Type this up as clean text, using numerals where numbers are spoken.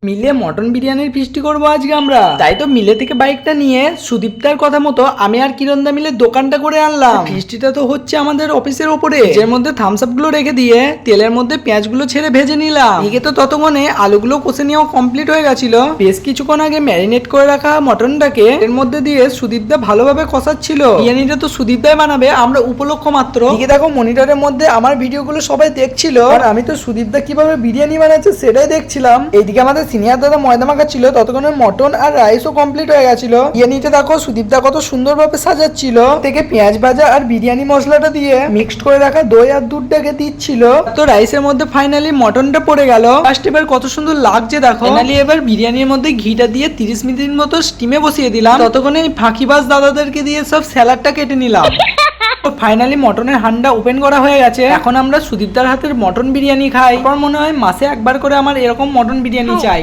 মিলে মটন বিরিয়ানির ফিস্টি করবো আজকে আমরা। তাই তো মিলে থেকে বাইকটা নিয়ে সুদীপ্তার কথা মতো আমি আর কিরণদা মিলে দোকানটা করে আনলাম। ফিস্টিটা তো হচ্ছে আমাদের অফিসের ওপরে, এর মধ্যে থামস আপ গুলো রেখে দিয়ে তেলের মধ্যে পেঁয়াজগুলো ছেড়ে ভেজে নিলাম। এদিকে তো ততক্ষণে আলুগুলো কষে নেওয়া কমপ্লিট হয়ে গেছিল। বেশ কিছুক্ষণ আগে ম্যারিনেট করে রাখা মটনটাকে এর মধ্যে দিয়ে সুদীপদা ভালোভাবে কষাচ্ছিল। বিরিয়ানিটা তো সুদীপদাই বানাবে, আমরা উপলক্ষ মাত্র। এদিকে দেখো মনিটরের মধ্যে আমার ভিডিওগুলো সবাই দেখছিল আর আমি তো সুদীপদা কিভাবে বিরিয়ানি বানাচ্ছে সেটাই দেখছিলাম। এইদিকে আমাদের সিনিয়র দাদা ময়দা মাখাচ্ছিল, ততক্ষণে মটন আর রাইসও কমপ্লিট হয়ে গেছিল। বিরিয়ানিটা দেখো সুদীপদা কত সুন্দরভাবে সাজাচ্ছিল। থেকে পেঁয়াজ ভাজা আর বিরিয়ানি মশলাটা দিয়ে মিক্সড করে রাখা দই আর দুধটাকে দিচ্ছিল। তো রাইসের মধ্যে ফাইনালি মটনটা পড়ে গেল। ফার্স্ট এবার কত সুন্দর লাগছে দেখো। ফাইনালি এবার বিরিয়ানির মধ্যে ঘিটা দিয়ে 30 মিনিট মতো স্টিমে বসিয়ে দিলাম। ততক্ষণে এই ফাঁকিবাজ দাদাদেরকে দিয়ে সব স্যালাডটা কেটে নিলাম। ফাইনালি মটনের হান্ডা ওপেন করা হয়ে গেছে। এখন আমরা সুদীপদার হাতের মটন বিরিয়ানি খাই। আমার মনে হয় মাসে একবার করে আমার এরকম মটন বিরিয়ানি চাই।